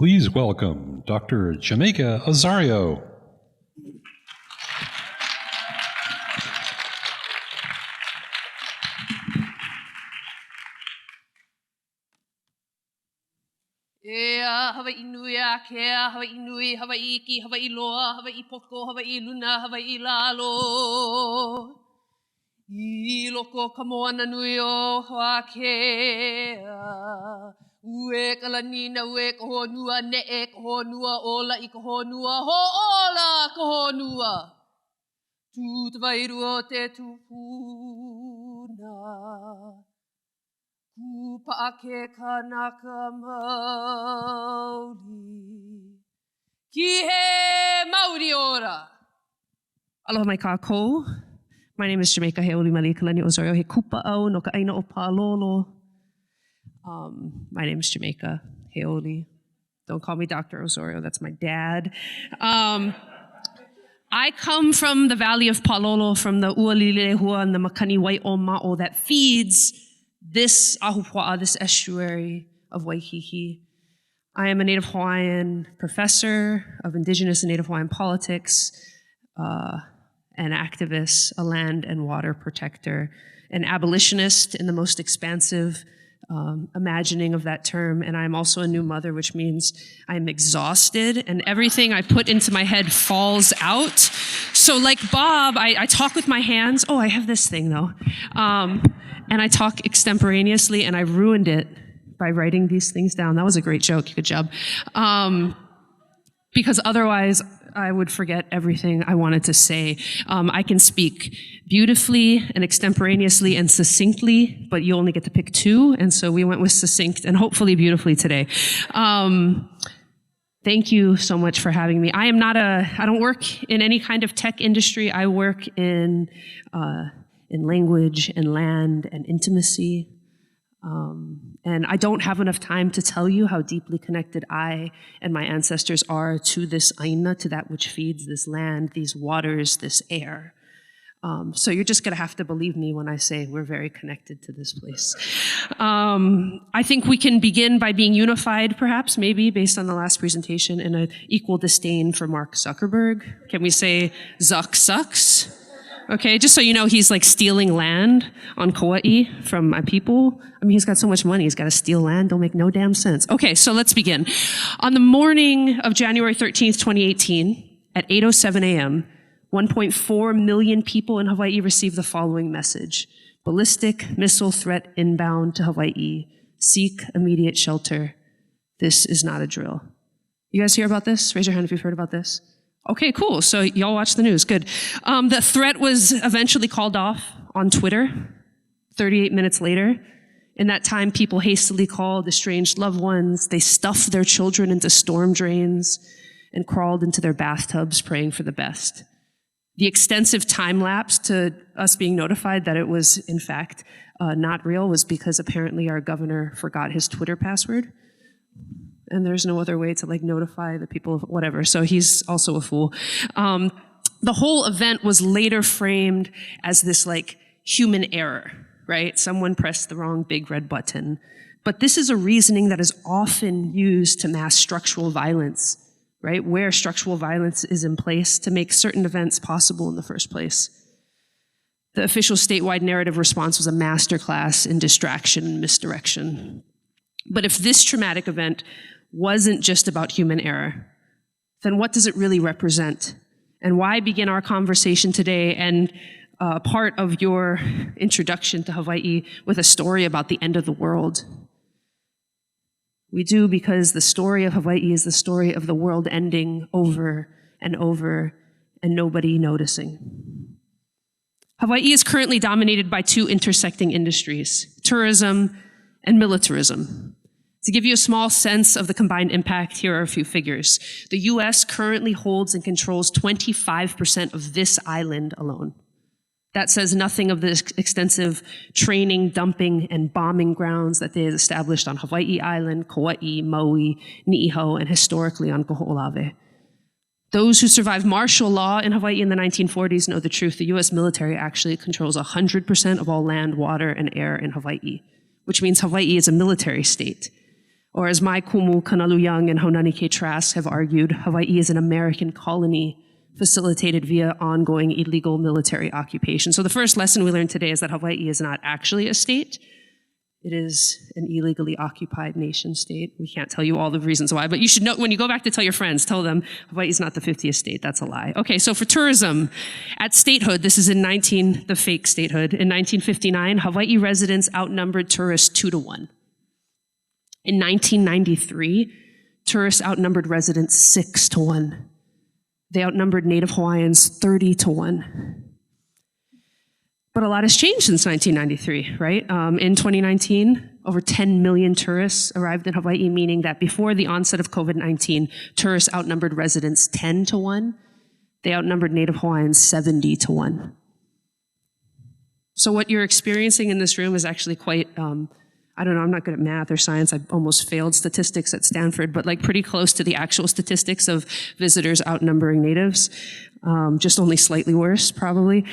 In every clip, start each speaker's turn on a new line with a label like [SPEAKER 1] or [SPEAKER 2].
[SPEAKER 1] Please welcome Dr. Jamaica Azario.
[SPEAKER 2] Hawaii nui a kea, Hawaii nui, Hawaii iki, Hawaii loa, Hawaii poko, Hawaii luna, Hawaii lalo. I loko ka moana nui o hoa kea. Ue ka lanina, ue ka honua, ne'e ka honua, ola i ka honua, ho'ola ka honua. Tu te vairu o te tupuna. Ku pa'ake kanaka mauri. Ki he mauri ora. Aloha mai kākou. My name is Jamaica Heoli Malikalani Osorio. He kupa au no ka aina o Palolo. My name is Jamaica Heoli. Don't call me Dr. Osorio. That's my dad. I come from the valley of Palolo, from the Ualilehua and the Makani Wai'oma'o that feeds this ahupua'a, this estuary of Waiheke. I am a Native Hawaiian professor of Indigenous and Native Hawaiian politics, an activist, a land and water protector, an abolitionist in the most expansive imagining of that term, and I'm also a new mother, which means I'm exhausted and everything I put into my head falls out. So like Bob, I talk with my hands. Oh, I have this thing though. And I talk extemporaneously, and I ruined it by writing these things down. That was a great joke, good job. Because otherwise, I would forget everything I wanted to say. I can speak beautifully and extemporaneously and succinctly, but you only get to pick two, and so we went with succinct and hopefully beautifully today. Thank you so much for having me. I don't work in any kind of tech industry. I work in language and land and intimacy. And I don't have enough time to tell you how deeply connected I and my ancestors are to this aina, to that which feeds this land, these waters, this air. So you're just gonna have to believe me when I say we're very connected to this place. I think we can begin by being unified, perhaps, maybe, based on the last presentation, in an equal disdain for Mark Zuckerberg. Can we say Zuck sucks? Okay, just so you know, he's like stealing land on Kauai from my people. I mean, he's got so much money, he's got to steal land. Don't make no damn sense. Okay, so let's begin. On the morning of January 13th, 2018, at 8:07 a.m., 1.4 million people in Hawaii received the following message: ballistic missile threat inbound to Hawaii. Seek immediate shelter. This is not a drill. You guys hear about this? Raise your hand if you've heard about this. Okay, cool. So y'all watch the news. Good. The threat was eventually called off on Twitter 38 minutes later. In that time, people hastily called estranged loved ones. They stuffed their children into storm drains and crawled into their bathtubs praying for the best. The extensive time lapse to us being notified that it was, in fact, not real was because apparently our governor forgot his Twitter password. And there's no other way to like notify the people of whatever. So he's also a fool. The whole event was later framed as this like human error, right? Someone pressed the wrong big red button. But this is a reasoning that is often used to mask structural violence, right? Where structural violence is in place to make certain events possible in the first place. The official statewide narrative response was a masterclass in distraction and misdirection. But if this traumatic event wasn't just about human error, then what does it really represent? And why begin our conversation today and part of your introduction to Hawaii with a story about the end of the world? We do because the story of Hawaii is the story of the world ending over and over and nobody noticing. Hawaii is currently dominated by two intersecting industries: tourism and militarism. To give you a small sense of the combined impact, here are a few figures. The US currently holds and controls 25% of this island alone. That says nothing of the extensive training, dumping, and bombing grounds that they have established on Hawaii Island, Kauai, Maui, Ni'ihau, and historically on Kaho'olawe. Those who survived martial law in Hawaii in the 1940s know the truth. The US military actually controls 100% of all land, water, and air in Hawaii, which means Hawaii is a military state. Or as my kumu Kanalu Young and Honani K. Trask have argued, Hawaii is an American colony facilitated via ongoing illegal military occupation. So the first lesson we learned today is that Hawaii is not actually a state. It is an illegally occupied nation state. We can't tell you all the reasons why, but you should know when you go back to tell your friends, tell them Hawaii is not the 50th state. That's a lie. Okay, so for tourism, at statehood, this is the fake statehood. In 1959, Hawaii residents outnumbered tourists 2-1. In 1993, tourists outnumbered residents 6-1. They outnumbered Native Hawaiians 30-1. But a lot has changed since 1993, right? In 2019, over 10 million tourists arrived in Hawaii, meaning that before the onset of COVID-19, tourists outnumbered residents 10-1. They outnumbered Native Hawaiians 70-1. So what you're experiencing in this room is actually quite, I don't know, I'm not good at math or science. I almost failed statistics at Stanford, but like pretty close to the actual statistics of visitors outnumbering natives. Just only slightly worse, probably.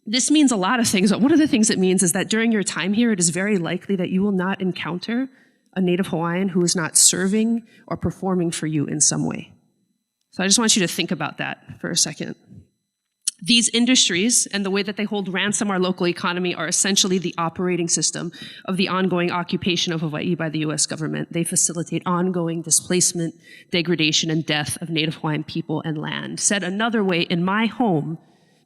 [SPEAKER 2] This means a lot of things, but one of the things it means is that during your time here, it is very likely that you will not encounter a Native Hawaiian who is not serving or performing for you in some way. So I just want you to think about that for a second. These industries and the way that they hold ransom our local economy are essentially the operating system of the ongoing occupation of Hawaii by the US government. They facilitate ongoing displacement, degradation, and death of Native Hawaiian people and land. Said another way, in my home,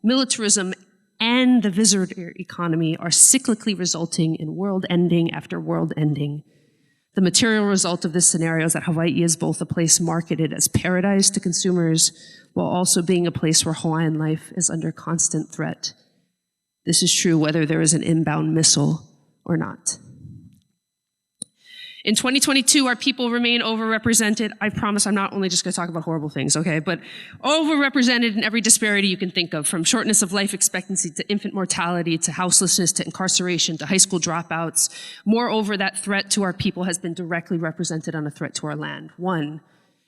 [SPEAKER 2] militarism and the visitor economy are cyclically resulting in world ending after world ending. The material result of this scenario is that Hawaii is both a place marketed as paradise to consumers while also being a place where Hawaiian life is under constant threat. This is true whether there is an inbound missile or not. In 2022, our people remain overrepresented. I promise I'm not only just going to talk about horrible things, okay? But overrepresented in every disparity you can think of, from shortness of life expectancy to infant mortality to houselessness to incarceration to high school dropouts. Moreover, that threat to our people has been directly represented on a threat to our land. One,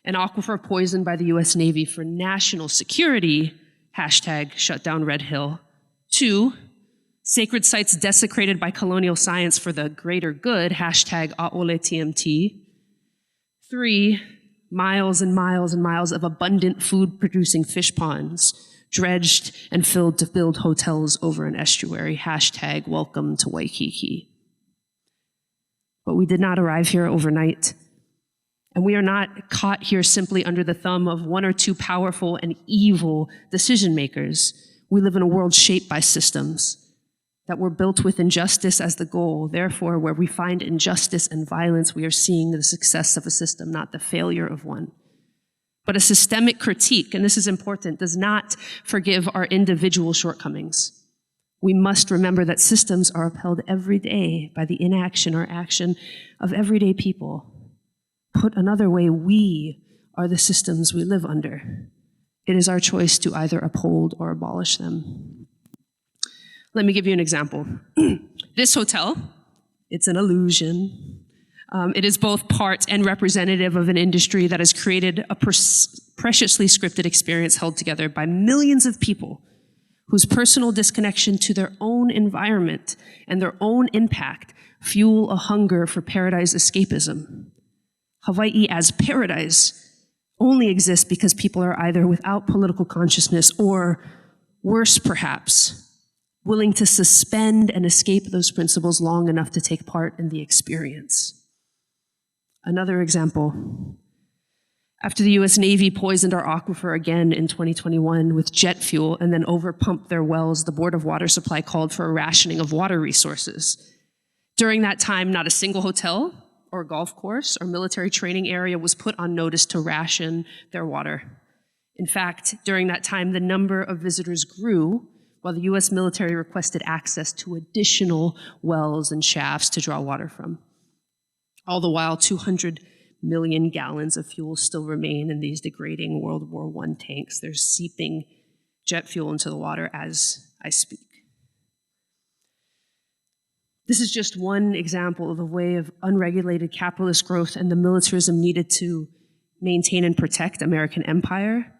[SPEAKER 2] an aquifer poisoned by the US Navy for national security, hashtag shut down Red Hill. Two, sacred sites desecrated by colonial science for the greater good, hashtag A'ole TMT. Three, miles and miles and miles of abundant food-producing fish ponds, dredged and filled to build hotels over an estuary, hashtag welcome to Waikiki. But we did not arrive here overnight. And we are not caught here simply under the thumb of one or two powerful and evil decision makers. We live in a world shaped by systems that were built with injustice as the goal. Therefore, where we find injustice and violence, we are seeing the success of a system, not the failure of one. But a systemic critique, and this is important, does not forgive our individual shortcomings. We must remember that systems are upheld every day by the inaction or action of everyday people. Put another way, we are the systems we live under. It is our choice to either uphold or abolish them. Let me give you an example. This hotel, it's an illusion. It is both part and representative of an industry that has created a preciously scripted experience held together by millions of people whose personal disconnection to their own environment and their own impact fuel a hunger for paradise escapism. Hawaii as paradise only exists because people are either without political consciousness or, worse perhaps, willing to suspend and escape those principles long enough to take part in the experience. Another example. After the US Navy poisoned our aquifer again in 2021 with jet fuel and then overpumped their wells, the Board of Water Supply called for a rationing of water resources. During that time, not a single hotel or golf course or military training area was put on notice to ration their water. In fact, during that time, the number of visitors grew while the US military requested access to additional wells and shafts to draw water from. All the while, 200 million gallons of fuel still remain in these degrading World War I tanks. They're seeping jet fuel into the water as I speak. This is just one example of the way of unregulated capitalist growth and the militarism needed to maintain and protect American empire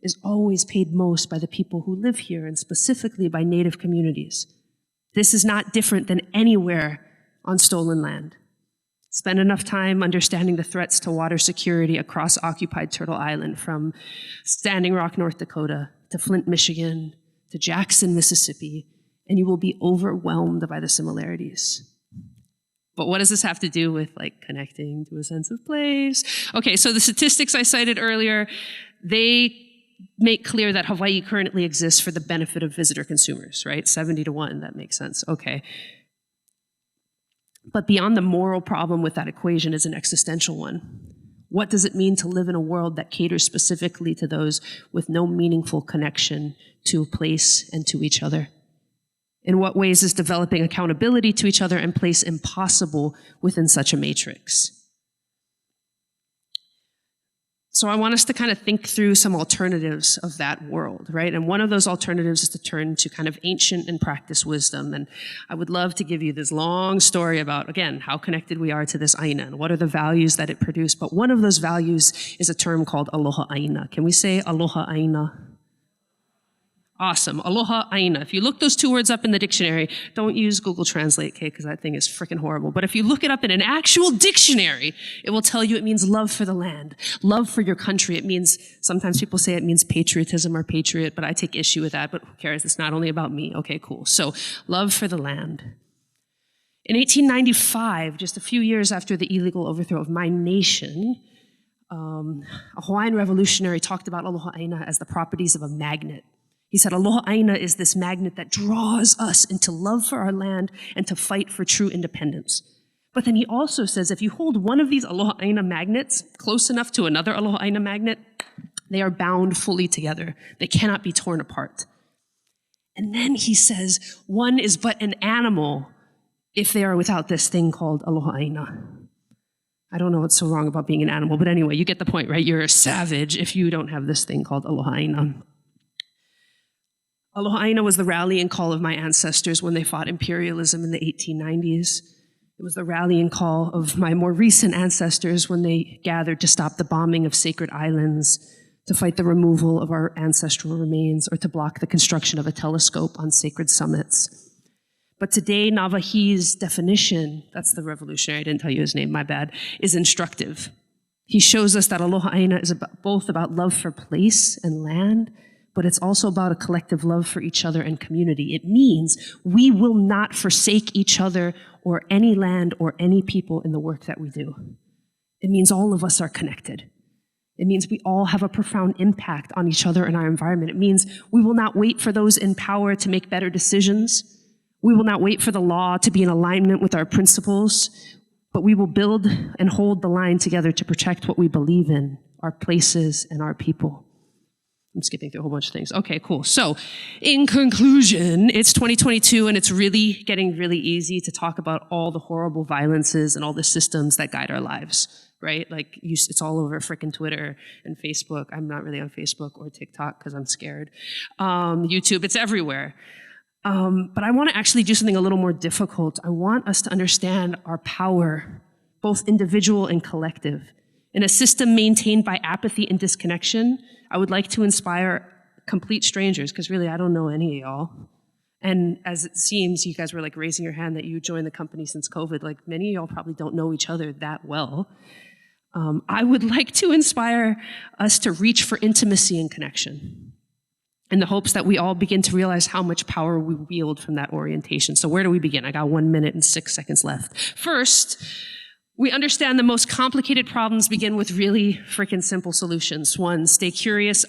[SPEAKER 2] is always paid most by the people who live here, and specifically by Native communities. This is not different than anywhere on stolen land. Spend enough time understanding the threats to water security across occupied Turtle Island, from Standing Rock, North Dakota, to Flint, Michigan, to Jackson, Mississippi, and you will be overwhelmed by the similarities. But what does this have to do with like connecting to a sense of place? Okay, so the statistics I cited earlier, they make clear that Hawaii currently exists for the benefit of visitor consumers, right? 70-1, that makes sense. Okay. But beyond the moral problem with that equation is an existential one. What does it mean to live in a world that caters specifically to those with no meaningful connection to a place and to each other? In what ways is developing accountability to each other and place impossible within such a matrix? So I want us to kind of think through some alternatives of that world, right? And one of those alternatives is to turn to kind of ancient and practiced wisdom. And I would love to give you this long story about, again, how connected we are to this aina and what are the values that it produced. But one of those values is a term called aloha aina. Can we say aloha aina? Awesome. Aloha aina. If you look those two words up in the dictionary, don't use Google Translate, okay, because that thing is freaking horrible. But if you look it up in an actual dictionary, it will tell you it means love for the land, love for your country. It means, sometimes people say it means patriotism or patriot, but I take issue with that, but who cares? It's not only about me. Okay, cool. So, love for the land. In 1895, just a few years after the illegal overthrow of my nation, a Hawaiian revolutionary talked about aloha aina as the properties of a magnet. He said, aloha aina is this magnet that draws us into love for our land and to fight for true independence. But then he also says, if you hold one of these aloha aina magnets close enough to another aloha aina magnet, they are bound fully together. They cannot be torn apart. And then he says, one is but an animal if they are without this thing called aloha aina. I don't know what's so wrong about being an animal, but anyway, you get the point, right? You're a savage if you don't have this thing called aloha aina. Aloha aina was the rallying call of my ancestors when they fought imperialism in the 1890s. It was the rallying call of my more recent ancestors when they gathered to stop the bombing of sacred islands, to fight the removal of our ancestral remains, or to block the construction of a telescope on sacred summits. But today, Navahi's definition, that's the revolutionary, I didn't tell you his name, my bad, is instructive. He shows us that aloha aina is both about love for place and land, but it's also about a collective love for each other and community. It means we will not forsake each other or any land or any people in the work that we do. It means all of us are connected. It means we all have a profound impact on each other and our environment. It means we will not wait for those in power to make better decisions. We will not wait for the law to be in alignment with our principles, but we will build and hold the line together to protect what we believe in, our places and our people. I'm skipping through a whole bunch of things. Okay, cool. So, in conclusion, it's 2022 and it's really getting really easy to talk about all the horrible violences and all the systems that guide our lives, right? Like, it's all over frickin' Twitter and Facebook. I'm not really on Facebook or TikTok because I'm scared. YouTube, it's everywhere. But I want to actually do something a little more difficult. I want us to understand our power, both individual and collective. In a system maintained by apathy and disconnection, I would like to inspire complete strangers, because really I don't know any of y'all. And as it seems, you guys were like raising your hand that you joined the company since COVID. Like many of y'all probably don't know each other that well. I would like to inspire us to reach for intimacy and connection, in the hopes that we all begin to realize how much power we wield from that orientation. So where do we begin? I got 1 minute and 6 seconds left. First, we understand the most complicated problems begin with really freaking simple solutions. One, stay curious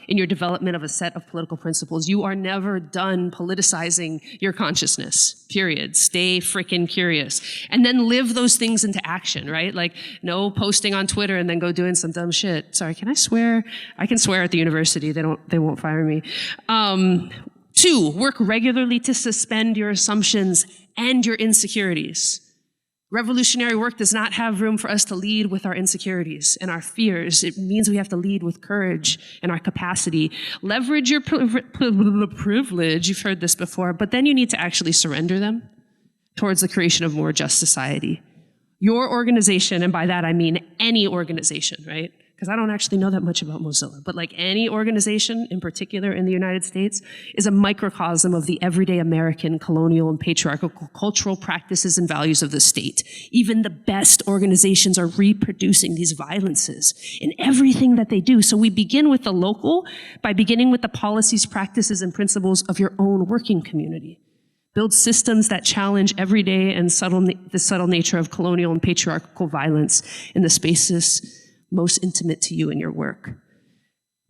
[SPEAKER 2] in your development of a set of political principles. You are never done politicizing your consciousness, period. Stay freaking curious. And then live those things into action, right? Like no posting on Twitter and then go doing some dumb shit. Sorry, can I swear? I can swear at the university. They won't fire me. 2, work regularly to suspend your assumptions and your insecurities. Revolutionary work does not have room for us to lead with our insecurities and our fears. It means we have to lead with courage and our capacity. Leverage your privilege, you've heard this before, but then you need to actually surrender them towards the creation of more just society. Your organization, and by that I mean any organization, right? because I don't actually know that much about Mozilla, but like any organization in particular in the United States is a microcosm of the everyday American colonial and patriarchal cultural practices and values of the state. Even the best organizations are reproducing these violences in everything that they do. So we begin with the local by beginning with the policies, practices, and principles of your own working community. Build systems that challenge everyday and the subtle nature of colonial and patriarchal violence in the spaces most intimate to you in your work.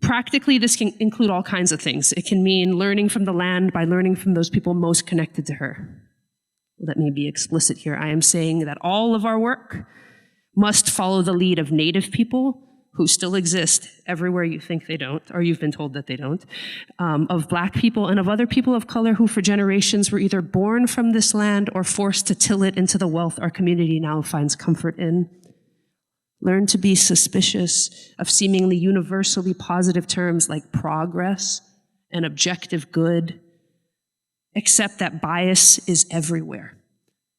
[SPEAKER 2] Practically, this can include all kinds of things. It can mean learning from the land by learning from those people most connected to her. Let me be explicit here. I am saying that all of our work must follow the lead of Native people who still exist everywhere you think they don't, or you've been told that they don't, of Black people and of other people of color who for generations were either born from this land or forced to till it into the wealth our community now finds comfort in. Learn to be suspicious of seemingly universally positive terms like progress and objective good. Accept that bias is everywhere.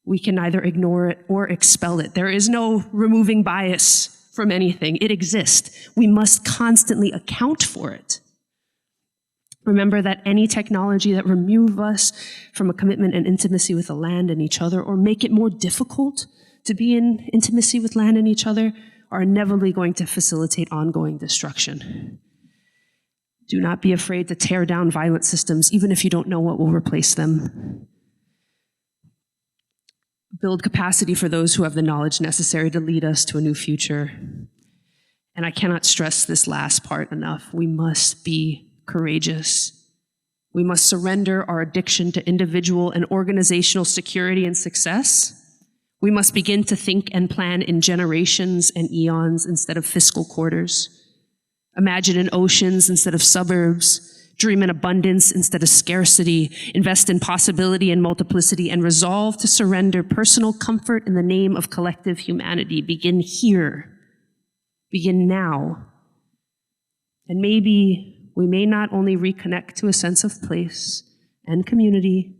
[SPEAKER 2] We can neither ignore it or expel it. There is no removing bias from anything. It exists. We must constantly account for it. Remember that any technology that removes us from a commitment and intimacy with the land and each other, or make it more difficult to be in intimacy with land and each other, are inevitably going to facilitate ongoing destruction. Do not be afraid to tear down violent systems, even if you don't know what will replace them. Build capacity for those who have the knowledge necessary to lead us to a new future. And I cannot stress this last part enough. We must be courageous. We must surrender our addiction to individual and organizational security and success. We must begin to think and plan in generations and eons instead of fiscal quarters. Imagine in oceans instead of suburbs. Dream in abundance instead of scarcity, invest in possibility and multiplicity, and resolve to surrender personal comfort in the name of collective humanity. Begin here. Begin now. And maybe we may not only reconnect to a sense of place and community,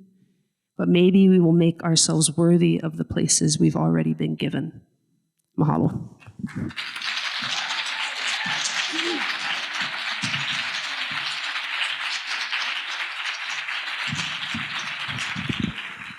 [SPEAKER 2] but maybe we will make ourselves worthy of the places we've already been given. Mahalo.